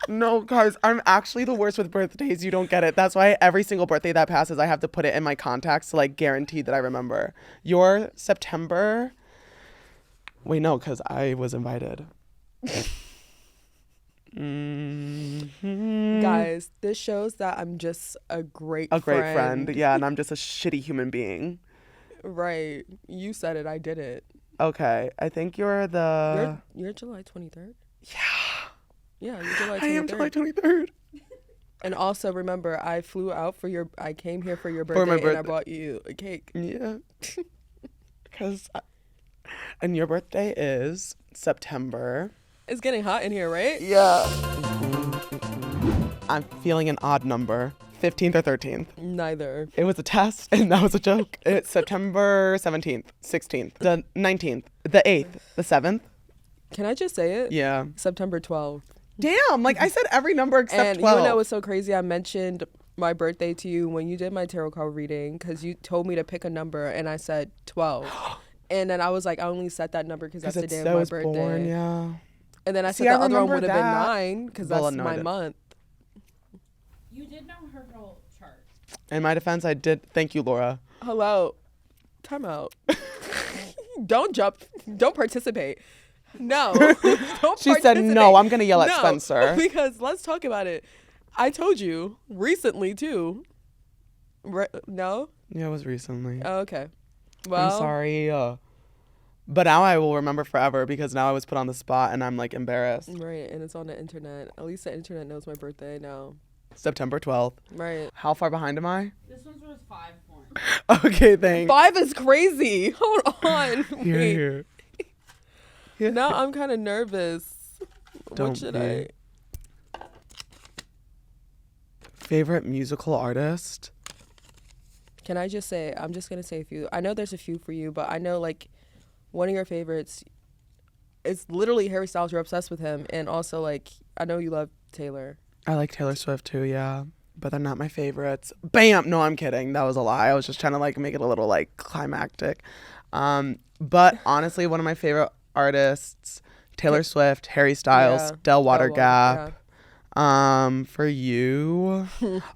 No, guys, I'm actually the worst with birthdays. You don't get it. That's why every single birthday that passes, I have to put it in my contacts to like guarantee that I remember. Your September. Wait, no, because I was invited. Guys, this shows that I'm just a great friend. Yeah, and I'm just a shitty human being. Right. You said it. I did it. Okay, I think you're the. You're July 23rd? Yeah. Yeah, you're July 23rd. I am July 23rd. And also remember, I came here for your birthday and I bought you a cake. Yeah. And your birthday is September. It's getting hot in here, right? Yeah. I'm feeling an odd number. 15th or 13th. Neither. It was a test and that was a joke. It's September 17th, 16th, the 19th, the 8th, the 7th. Can I just say it? Yeah. September 12th. Damn, like I said every number except and 12. And you know what's so crazy? I mentioned my birthday to you when you did my tarot card reading because you told me to pick a number and I said 12. And then I was like, I only set that number because that's the day of my birthday. Born, yeah. And then I said the other one would have been 9 because that's my month. You did know her whole chart. In my defense, I did. Thank you, Laura. Hello. Time out. Don't jump. Don't participate. No. Don't She said, no, I'm going to yell at No, Spencer. Because let's talk about it. I told you recently, too. No? Yeah, it was recently. Oh, okay. Well, I'm sorry. But now I will remember forever because now I was put on the spot and I'm like embarrassed. Right, and it's on the internet. At least the internet knows my birthday now. September 12th. Right. How far behind am I? This one's worth 5 points. Okay, thanks. 5 is crazy. Hold on. Here. Now I'm kind of nervous. Don't what should be. Favorite musical artist? Can I just say, I'm just going to say a few. I know there's a few for you, but I know like one of your favorites is literally Harry Styles. You're obsessed with him. And also like, I know you love Taylor. I like Taylor Swift too, yeah. But they're not my favorites. Bam! No, I'm kidding. That was a lie. I was just trying to like make it a little like climactic. But honestly, one of my favorite artists, Taylor Swift, Harry Styles, Del Water Gap. Yeah. For you,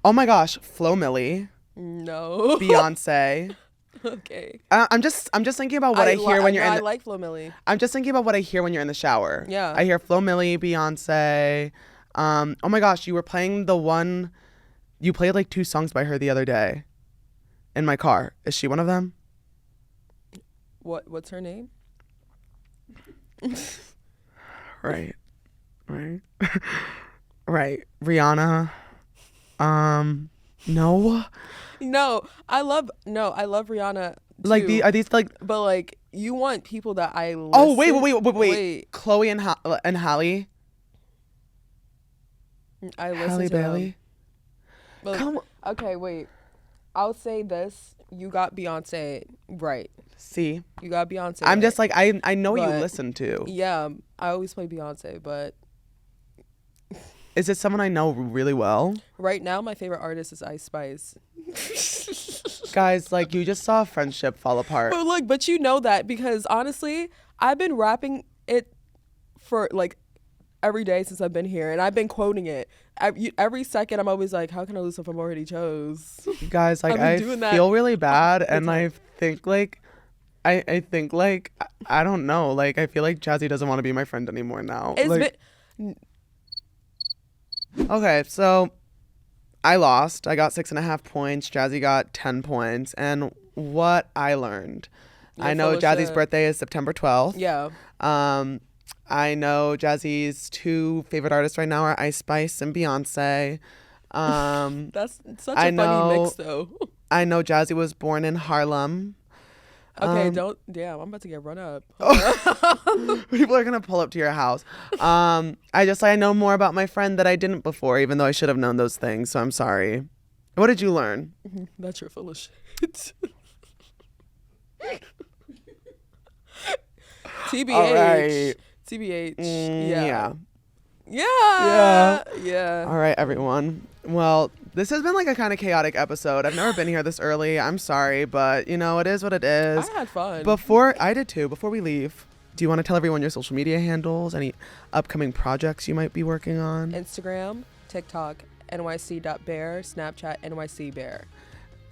oh my gosh, Flo Milli. No. Beyonce. Okay. I'm just thinking about what I hear when you're in. I like Flo Milli. I'm just thinking about what I hear when you're in the shower. Yeah. I hear Flo Milli, Beyonce. Oh my gosh, you were playing the one. You played like 2 songs by her the other day. In my car. Is she one of them? What's her name? Right. Right. Rihanna. No. I love Rihanna too. Like are these like? But like you want people that I listen. Oh wait. Chloe and Halle. I listen Halle to Bailey. Them. Okay, wait. I'll say this. You got Beyonce right. See? You got Beyonce. I'm right. just like I know But, you listen to. Yeah, I always play Beyonce, but Is it someone I know really well? right now my favorite artist is Ice Spice. Guys, like you just saw a friendship fall apart. But you know that because honestly, I've been rapping it for like every day since I've been here, and I've been quoting it every second. I'm always like, how can I lose if I'm already chose? Guys, like I've I been doing that feel really bad, the and time. I think like I think, like, I don't know. Like, I feel like Jazzy doesn't want to be my friend anymore now. It's Like, been, okay, so I lost. I got 6.5 points. Jazzy got 10 points. And what I learned, I You're know full of Jazzy's shit. birthday is September 12th. yeah. I know Jazzy's 2 favorite artists right now are Ice Spice and Beyonce. That's such a I funny know- mix, though. I know Jazzy was born in Harlem. Okay, don't. Damn, I'm about to get run up. People are gonna pull up to your house. I know more about my friend that I didn't before, even though I should have known those things. So I'm sorry. What did you learn? That you're full of shit. TBH. All right. TBH. Yeah. Yeah. All right, everyone. Well, this has been like a kind of chaotic episode. I've never been here this early. I'm sorry, but you know, it is what it is. I had fun. I did too. Before we leave, do you want to tell everyone your social media handles, any upcoming projects you might be working on? Instagram, TikTok, nyc.bear, Snapchat, nycbear.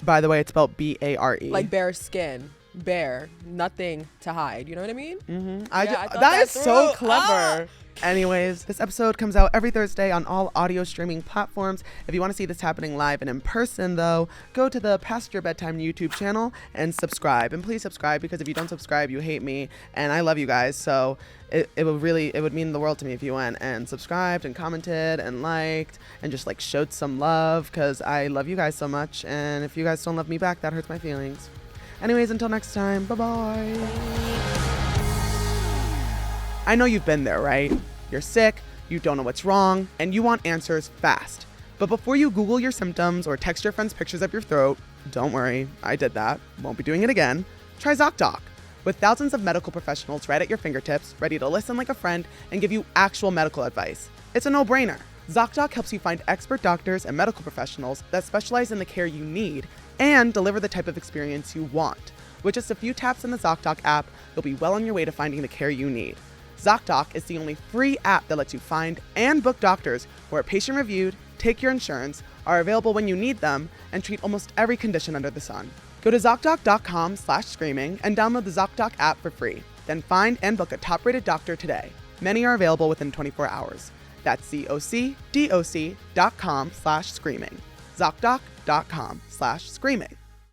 By the way, it's spelled BARE. Like bare skin. Bare. Nothing to hide. You know what I mean? Mm-hmm. I thought That is so through. clever. Anyways, this episode comes out every Thursday on all audio streaming platforms. If you want to see this happening live and in person, though, go to the Past Your Bedtime YouTube channel and subscribe. And please subscribe, because if you don't subscribe, you hate me, and I love you guys. So it would mean the world to me if you went and subscribed and commented and liked and just like showed some love, because I love you guys so much. And if you guys don't love me back, that hurts my feelings. Anyways, until next time, bye-bye. I know you've been there, right? You're sick, you don't know what's wrong, and you want answers fast. But before you Google your symptoms or text your friends pictures of your throat, don't worry, I did that, won't be doing it again. Try ZocDoc. With thousands of medical professionals right at your fingertips, ready to listen like a friend and give you actual medical advice. It's a no-brainer. ZocDoc helps you find expert doctors and medical professionals that specialize in the care you need and deliver the type of experience you want. With just a few taps in the ZocDoc app, you'll be well on your way to finding the care you need. ZocDoc is the only free app that lets you find and book doctors who are patient-reviewed, take your insurance, are available when you need them, and treat almost every condition under the sun. Go to ZocDoc.com/screaming and download the ZocDoc app for free. Then find and book a top-rated doctor today. Many are available within 24 hours. That's ZocDoc.com/screaming. ZocDoc.com/screaming.